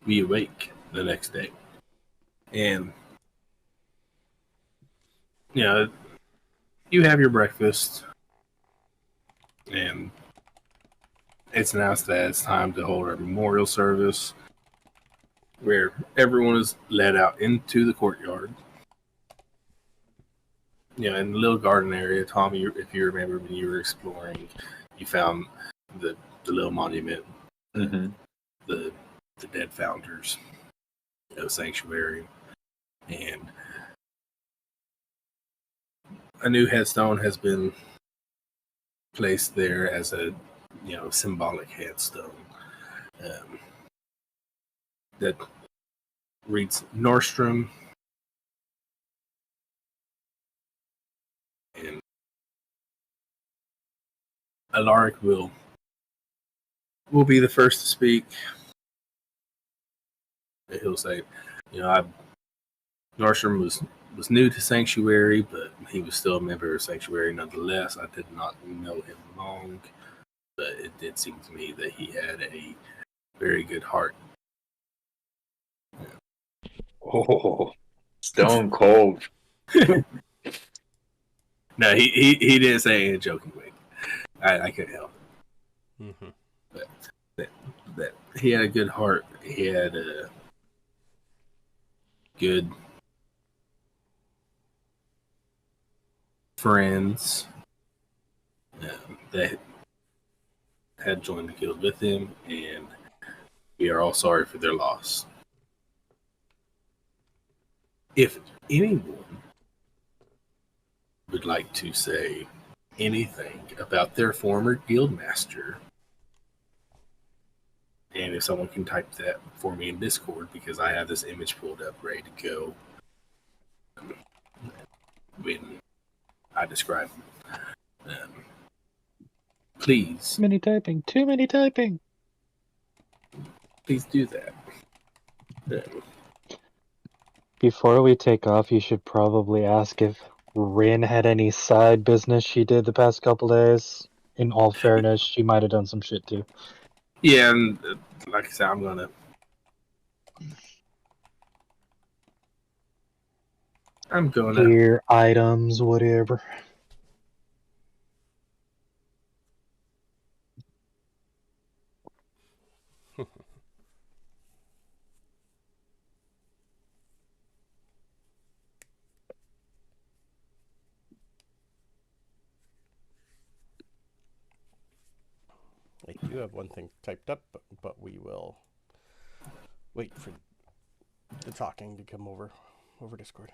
we awake the next day. And, you know, you have your breakfast, and it's announced that it's time to hold our memorial service, where everyone is led out into the courtyard. You know, in the little garden area, Tommy, if you remember when you were exploring, you found the little monument, the dead founders of Sanctuary, and a new headstone has been placed there as a symbolic headstone that reads Nordstrom, and Alaric will be the first to speak. He'll say, Nordstrom was new to Sanctuary, but he was still a member of Sanctuary nonetheless. I did not know him long, but it did seem to me that he had a very good heart. Oh, stone cold. No, he didn't say it in a joking way. I couldn't help it. Mm-hmm. But that he had a good heart. He had a good friends that had joined the guild with him, and we are all sorry for their loss. If anyone would like to say anything about their former guildmaster, and if someone can type that for me in Discord, because I have this image pulled up ready to go when I describe them. Please. Too many typing. Please do that. Before we take off, you should probably ask if Rin had any side business she did the past couple days. In all fairness, she might have done some shit too. Yeah, and like I said, I'm gonna gear, items, whatever. I do have one thing typed up, but we will wait for the talking to come over Discord.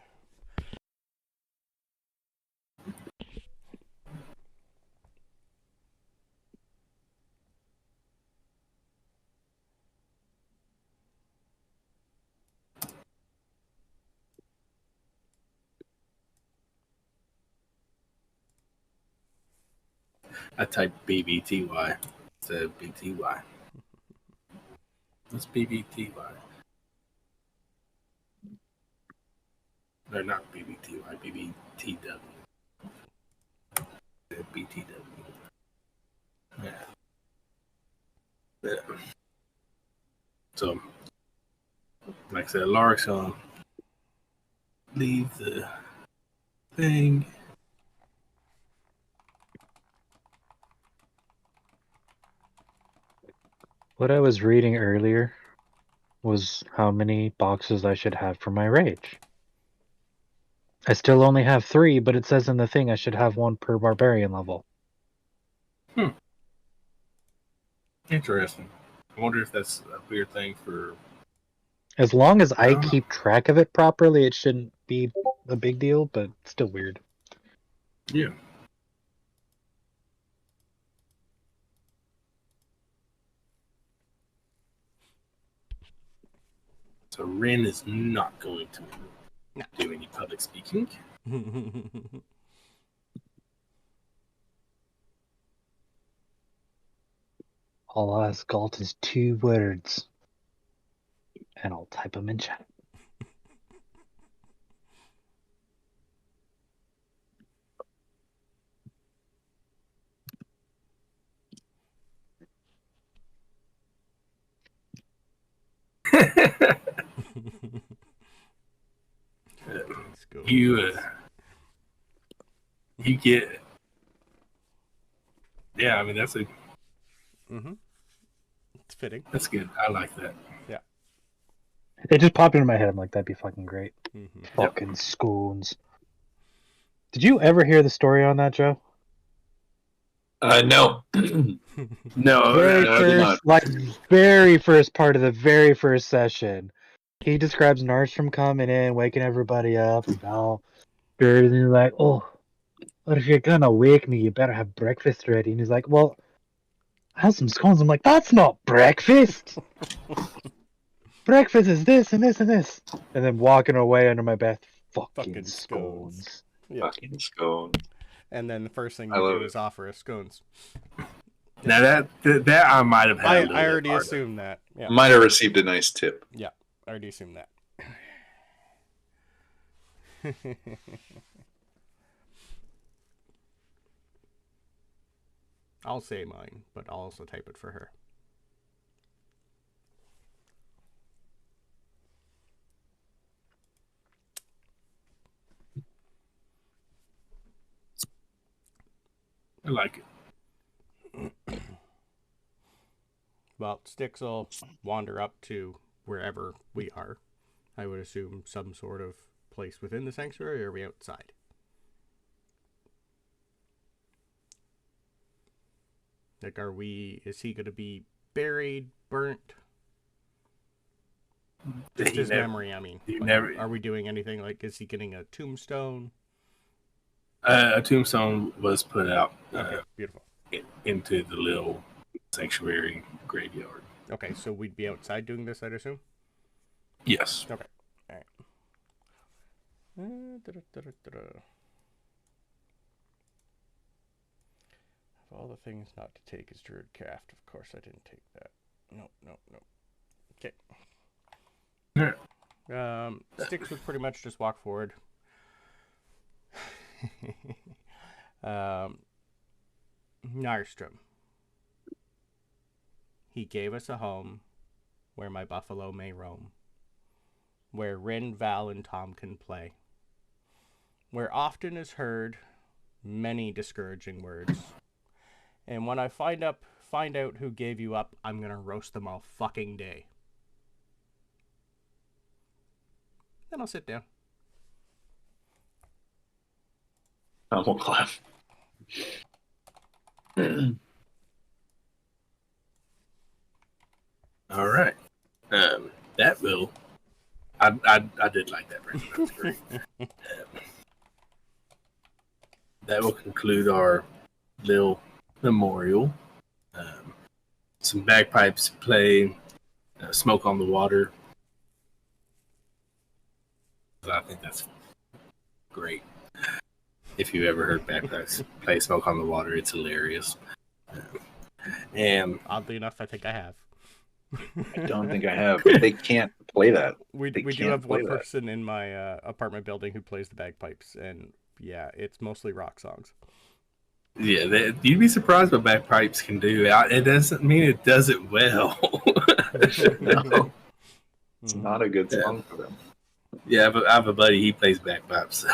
I typed BBTY instead of BTY. What's BBTY? They're not BBTY, BBTW. BTW. Yeah. So, like I said, Lark's gonna leave the thing. What I was reading earlier was how many boxes I should have for my rage. I still only have 3, but it says in the thing I should have 1 per barbarian level. Interesting. I wonder if that's a weird thing for... As long as I keep track of it properly, it shouldn't be a big deal, but it's still weird. Yeah. So Rin is not going to do any public speaking. I'll ask Galt is 2 words. And I'll type them in chat. you get. Yeah, I mean that's a. Mm-hmm. It's fitting. That's good. I like that. Yeah. It just popped into my head. I'm like, that'd be fucking great. Mm-hmm. Fucking scones. Did you ever hear the story on that, Joe? No. No, Very first part of the very first session. He describes Nordstrom coming in, waking everybody up, and all good, and he's like, "Oh, but if you're gonna wake me, you better have breakfast ready." And he's like, "Well, I have some scones." I'm like, "That's not breakfast. Breakfast is this and this and this." And then walking away under my breath, fucking scones. Yeah. Fucking scone. And then the first thing I you love do it. is offer us scones. now that I might have had. I already assumed that. Yeah. Might have received a nice tip. Yeah. I already assumed that. I'll say mine, but I'll also type it for her. I like it. Well, Styx will wander up to wherever we are. I would assume some sort of place within the sanctuary, or are we outside? Like, is he going to be buried, burnt? Just his memory, I mean. Are we doing anything, like, is he getting a tombstone? A tombstone was put out Okay, beautiful. into the little sanctuary graveyard. Okay, so we'd be outside doing this, I'd assume? Yes. Okay, all right. Of all the things not to take is Druid Craft. Of course I didn't take that. No. Okay. Styx would pretty much just walk forward. Narstrom. He gave us a home where my buffalo may roam, where Rin, Val, and Tom can play, where often is heard many discouraging words. And when I find out who gave you up, I'm gonna roast them all fucking day. Then I'll sit down. I will clap. All right. That will. I did like that. Brandon. That was great. That will conclude our little memorial. Some bagpipes play, smoke on the water. I think that's great. If you ever heard bagpipes play smoke on the water, it's hilarious. And oddly enough, I think I have. I don't think I have. But they can't play that. We do have one person in my apartment building who plays the bagpipes, and yeah, it's mostly rock songs. Yeah, you'd be surprised what bagpipes can do. It doesn't mean it does it well. No, it's not a good song for them. Yeah, I have a buddy. He plays bagpipes. So.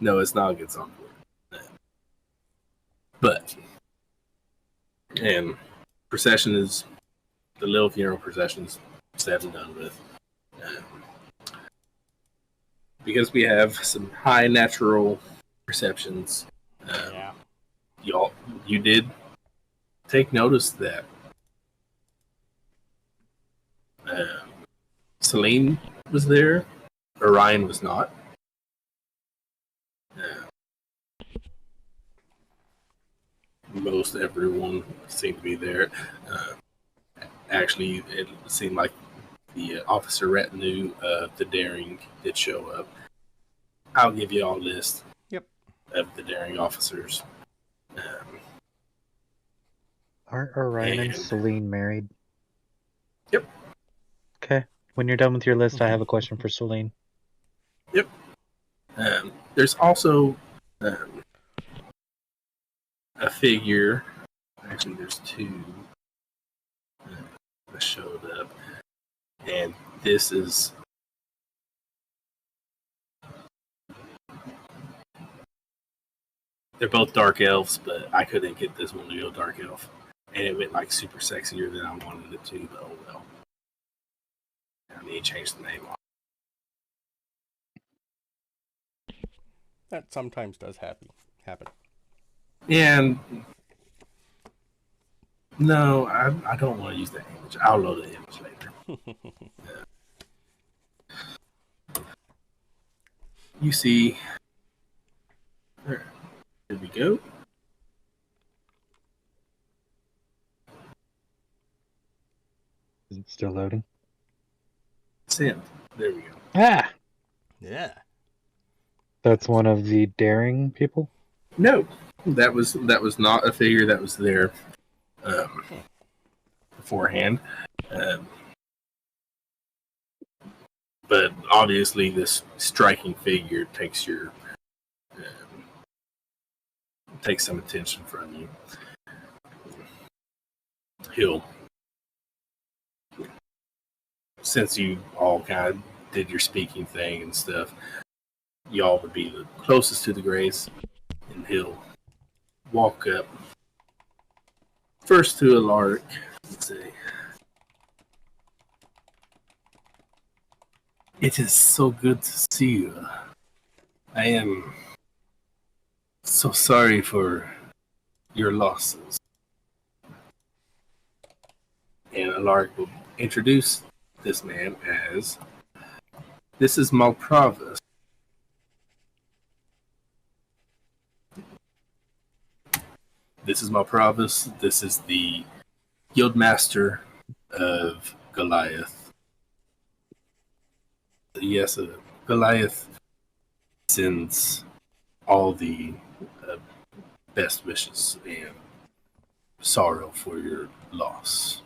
No, it's not a good song for it. But and procession is the little funeral procession's said and done with. Because we have some high natural perceptions. Yeah. You did take notice that Celine was there, Orion was not. Most everyone seemed to be there. Actually, it seemed like the officer retinue of the Daring did show up. I'll give you all a list. Yep. Of the Daring officers. Aren't Orion and Celine married? Yep. Okay. When you're done with your list, I have a question for Celine. Yep. There's also a figure. Actually, there's two that showed up. And this is They're both dark elves, but I couldn't get this one to go dark elf. And it went like super sexier than I wanted it to, but oh well. I need to change the name on. That sometimes does happen. And no, I don't want to use that image. I'll load the image later. You see, there we go. Is it still loading? Send. There we go. Ah! Yeah. That's one of the daring people? No, that was not a figure that was there beforehand. But obviously, this striking figure takes some attention from you. He'll, since you all kind of did your speaking thing and stuff, y'all would be the closest to the Grace, and he'll walk up first to Alaric and say, "It is so good to see you. I am so sorry for your losses." And Alaric will introduce this man as, "This is Malpravis. This is Malpravis. This is the Guildmaster of Goliath." Yes, Goliath sends all the best wishes and sorrow for your loss.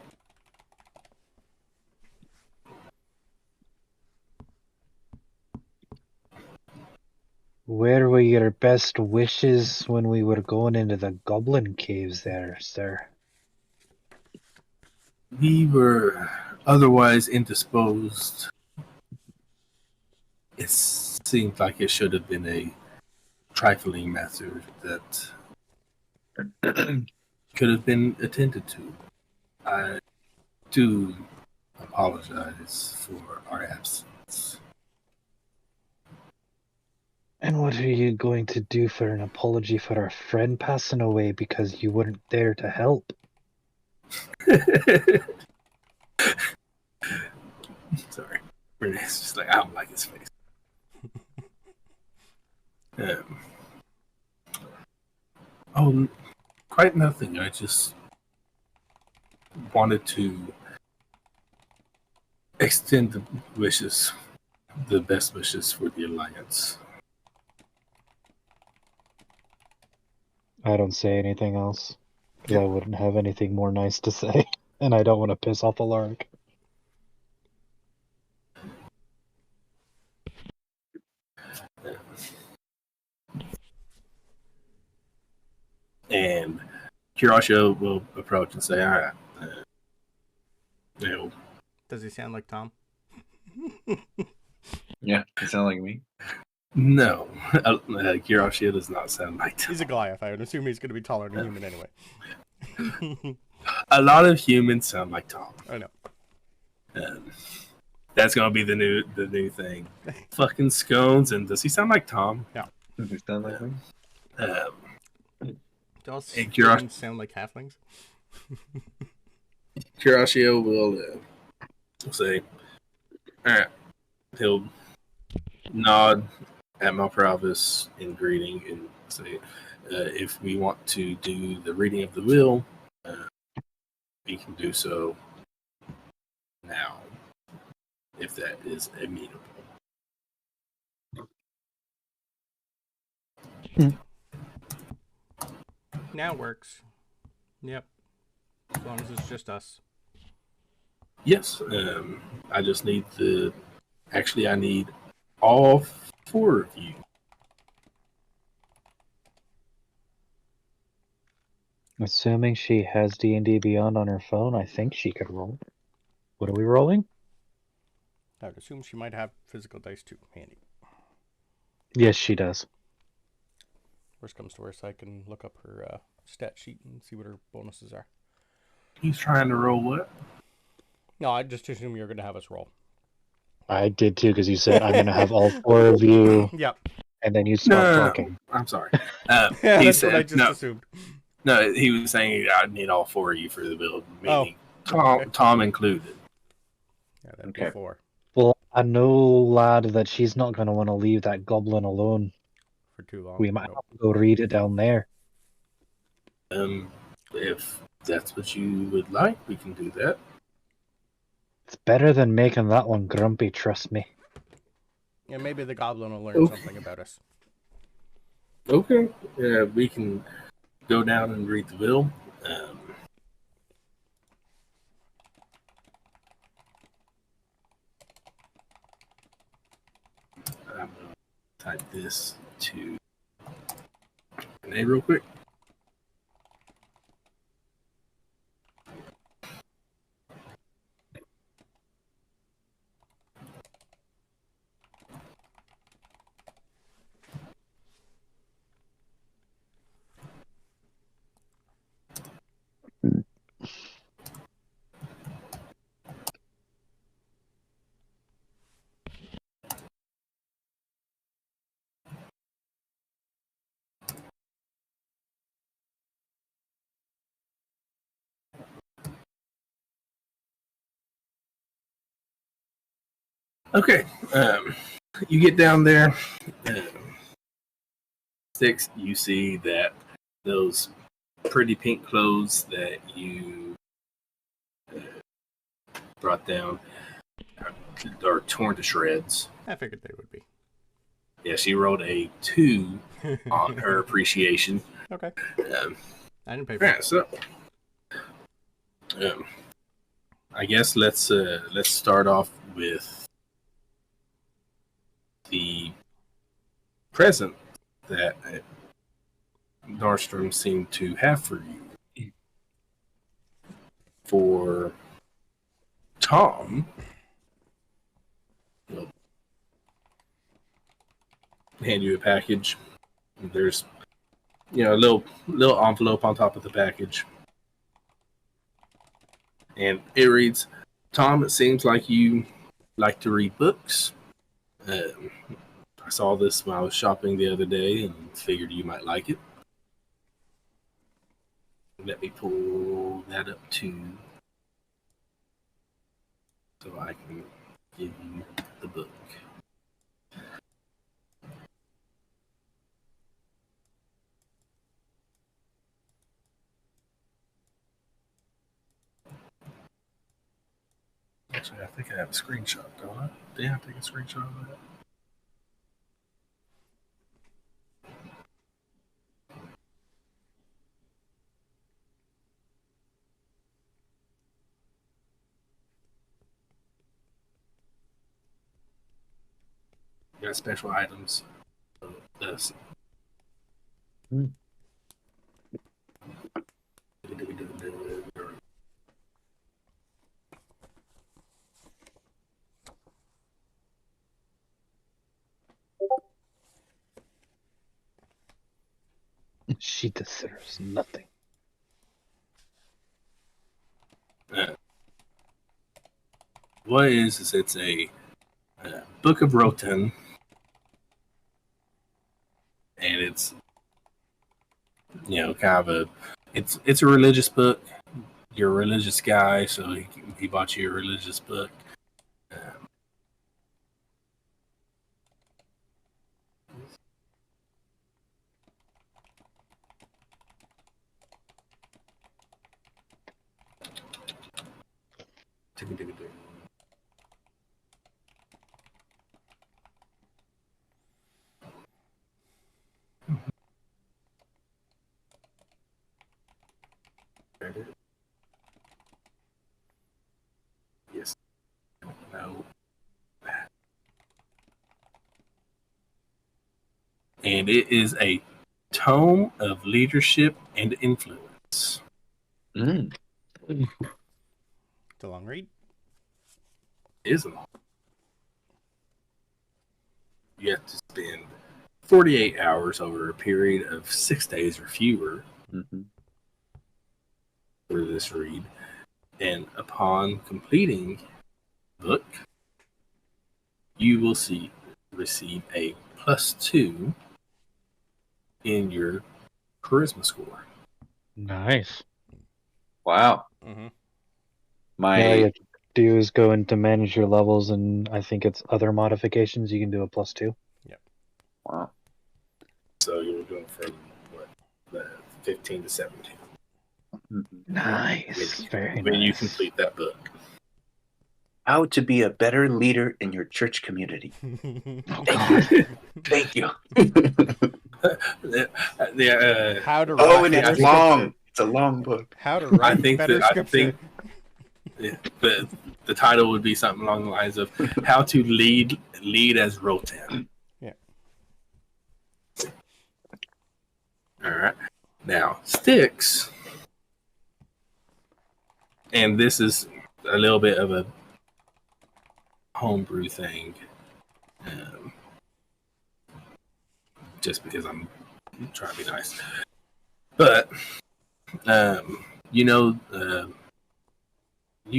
Where were your best wishes when we were going into the goblin caves there, sir? We were otherwise indisposed. It seemed like it should have been a trifling matter that could have been attended to. I do apologize for our absence. And what are you going to do for an apology for our friend passing away because you weren't there to help? Sorry. Renee's just like, I don't like his face. Oh, quite nothing. I just wanted to extend the best wishes for the Alliance. I don't say anything else, because I wouldn't have anything more nice to say, and I don't want to piss off Alaric. And Kirasha will approach and say, "All right, Does he sound like Tom? Yeah, you sound like me. no, Kirasha does not sound like Tom. He's a Goliath. I would assume he's going to be taller than a human anyway. A lot of humans sound like Tom. I know. That's gonna be the new thing. Fucking scones. And does he sound like Tom? Yeah. Does he sound like me? Do all And humans sound like halflings? Kirashio will say, all right. He'll nod at Malpravis in greeting and say, if we want to do the reading of the will, we can do so now, if that is amenable. Now works. Yep. As long as it's just us. Yes, I just need I need all 4 of you. Assuming she has D&D Beyond on her phone, I think she could roll. What are we rolling? I would assume she might have physical dice too handy. Yes, she does. Worst comes to worst, I can look up her stat sheet and see what her bonuses are. He's trying to roll what? No, I just assume you're going to have us roll. I did too, because you said I'm going to have all 4 of you. Yep. And then you stopped talking. No. I'm sorry. That's what I just assumed. No, he was saying I need all 4 of you for the build, meaning okay. Tom included. Yeah, that'd be 4. Well, I know, lad, that she's not going to want to leave that goblin alone for too long. We might have to go read it down there. If that's what you would like, we can do that. It's better than making that one grumpy, trust me. Yeah, maybe the goblin will learn something about us. Okay. We can go down and read the will. I'm going to type this to Renee real quick. Okay, you get down there. Styx, you see that those pretty pink clothes that you brought down are torn to shreds. I figured they would be. Yeah, she rolled a 2 on her appreciation. Okay. I didn't pay for it. So, I guess let's start off with the present that Nordstrom seemed to have for you. For Tom, he'll hand you a package. There's, a little envelope on top of the package, and it reads, "Tom, it seems like you like to read books. I saw this when I was shopping the other day and figured you might like it. Let me pull that up too, so I can give you the book." Actually, I think I have a screenshot, don't I? Did I take a screenshot of that? You got special items. This. She deserves nothing. What it is it's a Book of Roten, and it's kind of it's a religious book. You're a religious guy, so he bought you a religious book. Yes. No. And it is a tome of leadership and influence. Mm. It's a long read. It isn't. You have to spend 48 hours over a period of 6 days or fewer for this read. And upon completing the book, you will receive a +2 in your charisma score. Nice. Wow. Mm-hmm. My Yeah, all you have to do is go into manage your levels, and I think it's other modifications. You can do a +2. wow. So you're going from the 15 to 17 Nice. Very when you nice. complete that book. How to be a better leader in your church community. Oh, God. Thank you. How to Oh, write and better it's long. scripture. It's a long book. How to write better scripture. The title would be something along the lines of "How to Lead as Rotan." Yeah. All right. Now Styx, and this is a little bit of a homebrew thing, just because I'm trying to be nice. But you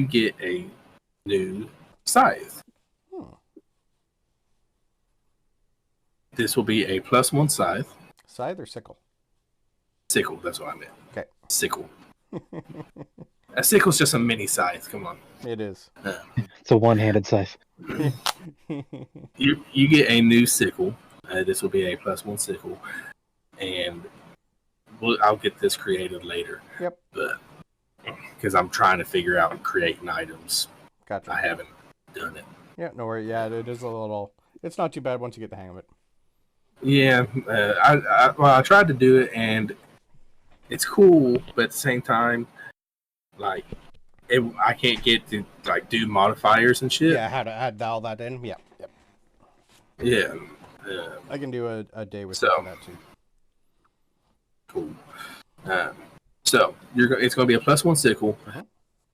get a new scythe. This will be a +1 scythe. Scythe or sickle? Sickle, that's what I meant. Okay. Sickle. A sickle's just a mini scythe. Come on. It is. It's a one-handed scythe. You get a new sickle. This will be a +1 sickle, and I'll get this created later. Yep. But because I'm trying to figure out creating items, Gotcha. I haven't done it. Yeah, no worry. Yeah, it is a little. It's not too bad once you get the hang of it. Yeah, I tried to do it, and it's cool, but at the same time, like, I can't get to like do modifiers and shit. Yeah, how to add all that in. Yeah. Yep. Yeah. I can do a day with So. that too. Cool. So it's going to be a +1 sickle,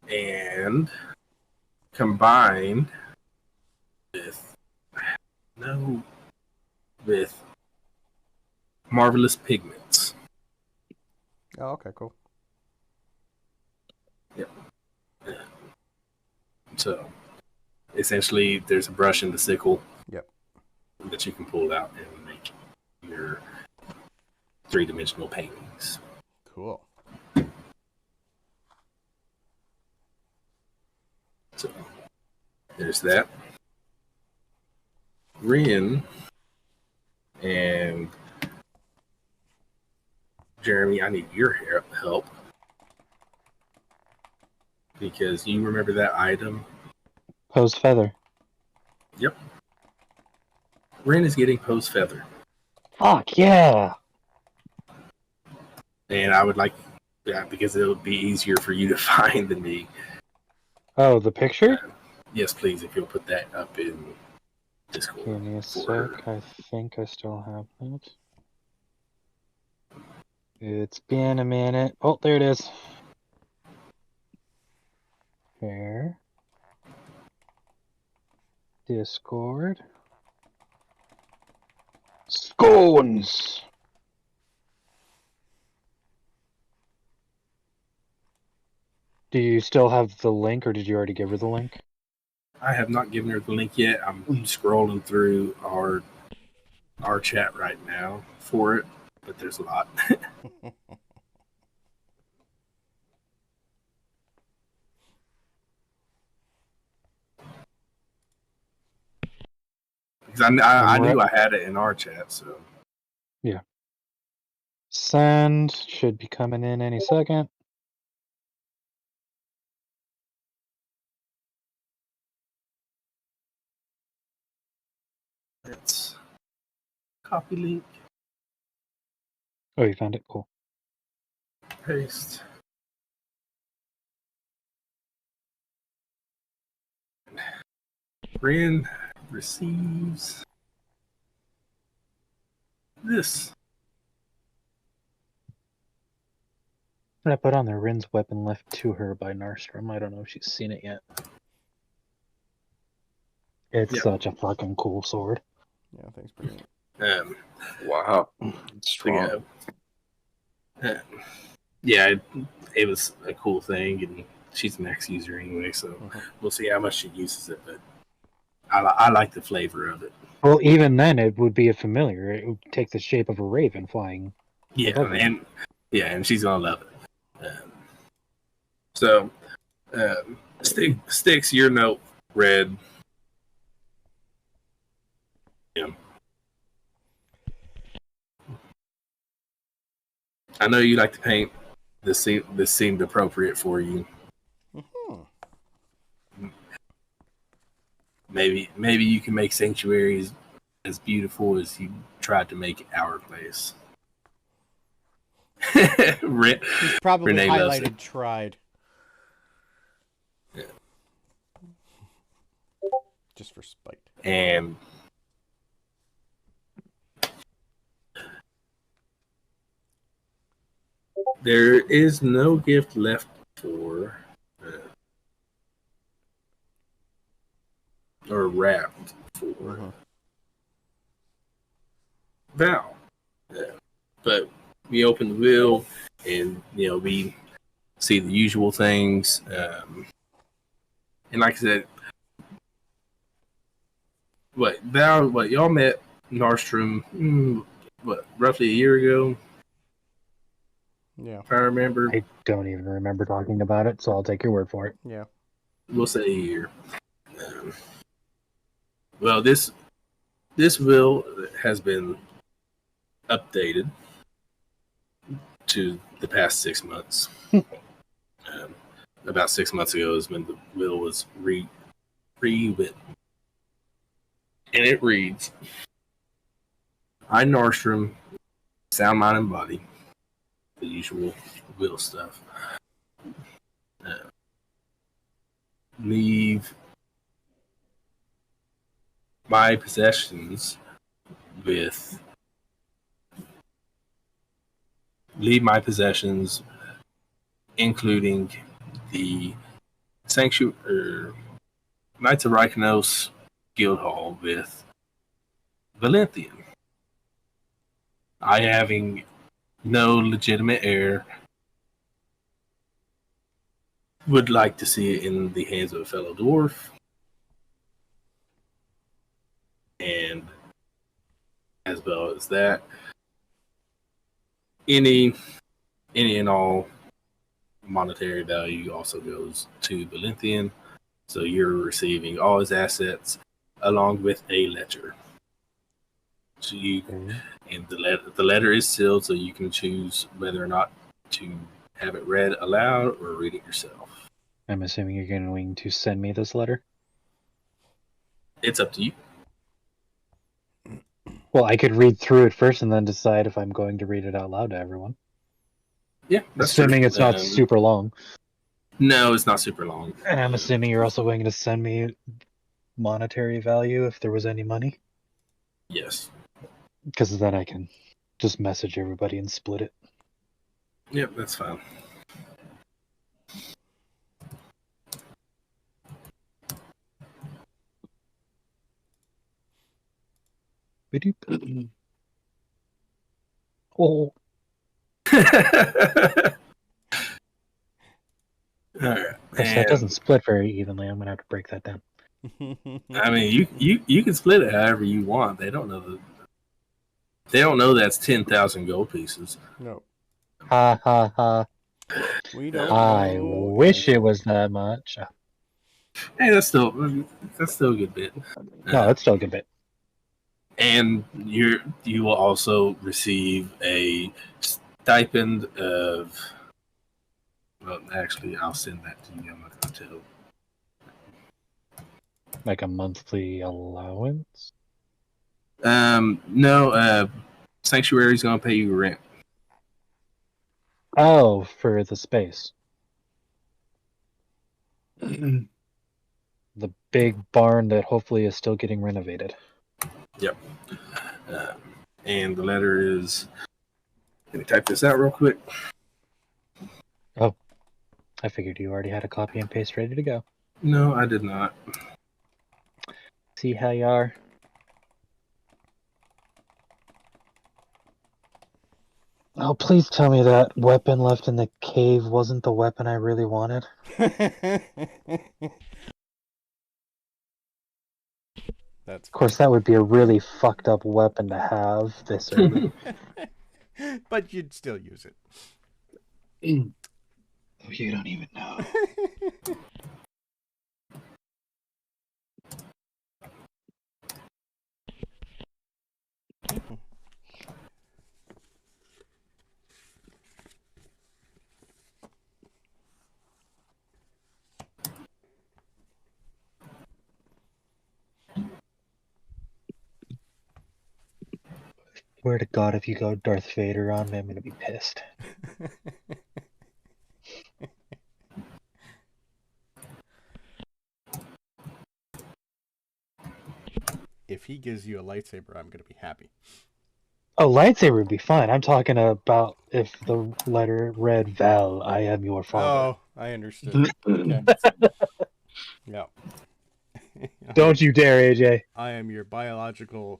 and combined with marvelous pigments. Oh, okay, cool. Yep. So essentially, there's a brush in the sickle. Yep. That you can pull out and make your 3-dimensional paintings. Cool. So there's that. Rin and Jeremy, I need your help because you remember that item. Post feather. Yep. Rin is getting post feather. Fuck yeah! And I would like that because it would be easier for you to find than me. Oh, the picture? Yes, please, if you'll put that up in Discord. Give me a sec. I think I still have that. It's been a minute. Oh, there it is. Here. Discord. Scones! Do you still have the link, or did you already give her the link? I have not given her the link yet. I'm scrolling through our chat right now for it, but there's a lot. Because I knew I had it in our chat, so. Yeah. Send should be coming in any second. Let's copy link, Oh, you found it? Cool. paste. Rin receives this. What I put on there? Rin's weapon left to her by Narstrom. I don't know if she's seen it yet. It's such a fucking cool sword. Yeah, thanks, brilliant. Wow. Strong. Yeah, it was a cool thing, and she's a max user anyway, so we'll see how much she uses it. But I like the flavor of it. Well, even then, it would be a familiar. It would take the shape of a raven flying. Yeah, and she's gonna love it. So, Styx, your note read. Yeah. I know you like to paint. This seemed appropriate for you. Maybe you can make sanctuaries as beautiful as you tried to make our place. He's probably Renee highlighted tried. Yeah. Just for spite. And there is no gift left for or wrapped for Val. But we open the wheel and we see the usual things. And like I said, Val, y'all met Nordstrom roughly a year ago? Yeah. If I remember. I don't even remember talking about it, so I'll take your word for it. Yeah. We'll say a year. Well, this will has been updated to the past 6 months. About 6 months ago is when the will was rewritten. And it reads, I, Nordstrom, sound, mind, and body, the usual will stuff, leave my possessions including the Sanctuary Knights of Rykanos Guild Hall with Valenthian. I, having no legitimate heir, would like to see it in the hands of a fellow dwarf. And as well as that, any and all monetary value also goes to Valenthian. So you're receiving all his assets along with a ledger. So and the letter is sealed, so you can choose whether or not to have it read aloud or read it yourself. I'm assuming you're going to send me this letter? It's up to you. Well, I could read through it first and then decide if I'm going to read it out loud to everyone. Yeah, that's assuming true. It's not super long. No, it's not super long. And I'm assuming you're also going to send me monetary value if there was any money? Yes. Because then I can just message everybody and split it. Yep, that's fine. Oh. All right. That doesn't split very evenly. I'm gonna have to break that down. I mean, you can split it however you want. They don't know that's 10,000 gold pieces. No. Ha ha ha. We don't. I wish it was that much. Hey, that's still a good bit. No, that's still a good bit. And you will also receive a stipend of. Well, actually, I'll send that to you. I'm not going to tell. Like a monthly allowance? No. Sanctuary's going to pay you rent. Oh, for the space. The big barn that hopefully is still getting renovated. Yep. And the letter is. Let me type this out real quick. Oh, I figured you already had a copy and paste ready to go. No, I did not. See how you are? Oh, please tell me that weapon left in the cave wasn't the weapon I really wanted. That's Of course, that would be a really fucked up weapon to have this early. But you'd still use it. Oh, you don't even know. Swear to God, if you go Darth Vader on me, I'm gonna be pissed. If he gives you a lightsaber, I'm gonna be happy. A lightsaber would be fine. I'm talking about if the letter read Val, I am your father. Oh, I understood. Okay. Yeah. Don't you dare, AJ. I am your biological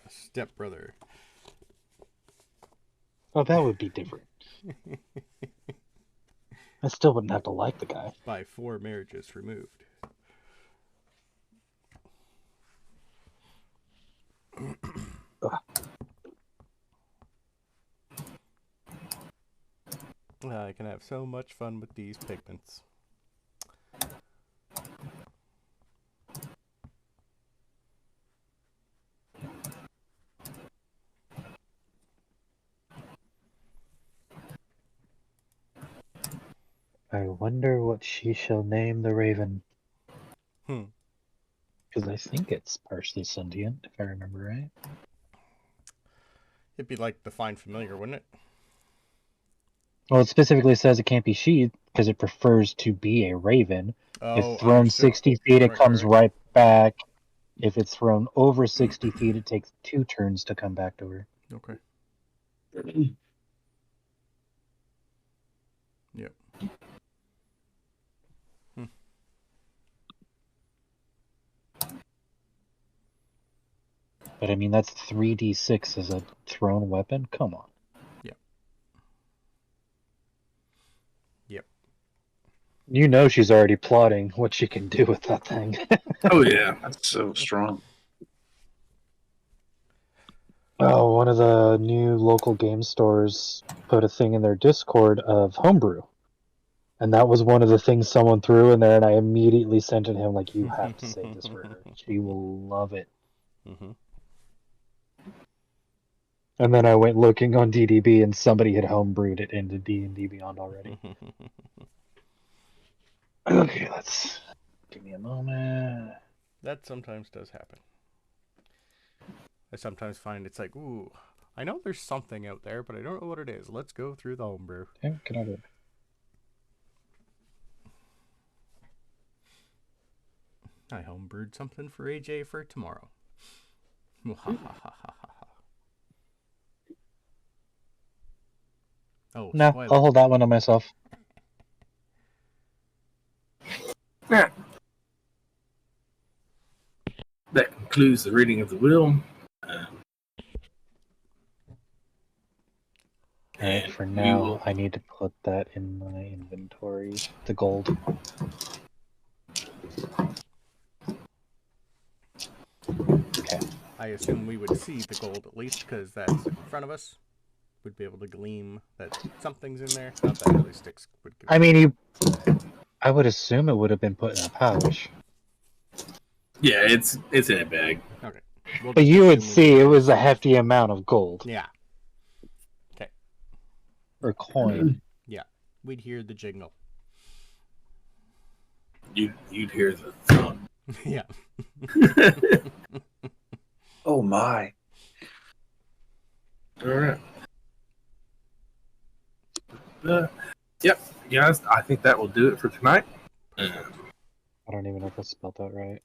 stepbrother. Oh, that would be different. I still wouldn't have to like the guy. By 4 marriages removed. I can have so much fun with these pigments. I wonder what she shall name the raven. Because I think it's partially sentient, if I remember right. It'd be like the Find Familiar, wouldn't it? Well, it specifically says it can't be she because it prefers to be a raven. Oh, if thrown understood. 60 feet, it comes right. right back. If it's thrown over 60 feet, it takes 2 turns to come back to her. Okay. Yep. But I mean, that's 3d6 as a thrown weapon? Come on. Yep. Yep. You know she's already plotting what she can do with that thing. Oh, yeah. That's so strong. Oh, one of the new local game stores put a thing in their Discord of homebrew. And that was one of the things someone threw in there, and I immediately sent it him, like, you have to say this for her. She will love it. Mm-hmm. And then I went looking on DDB, and somebody had homebrewed it into D&D Beyond already. Okay, let's... Give me a moment. That sometimes does happen. I sometimes find it's like, ooh, I know there's something out there, but I don't know what it is. Let's go through the homebrew. Okay, get out of it. I homebrewed something for AJ for tomorrow. Oh, No, spoiler. I'll hold that one to myself. Yeah. That concludes the reading of the will. Alright, for now, I need to put that in my inventory. The gold. Okay. I assume we would see the gold at least because that's in front of us. Would be able to gleam that something's in there. Not that really Styx would. I mean, I would assume it would have been put in a pouch. Yeah, it's in a bag. Okay. But you would see it was a hefty amount of gold. Yeah. Okay. Or coin. Yeah. We'd hear the jingle. You'd hear the thump. Yeah. Oh my. All right. Yep, guys, I think that will do it for tonight. I don't even know if I spelled that right.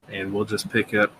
And we'll just pick up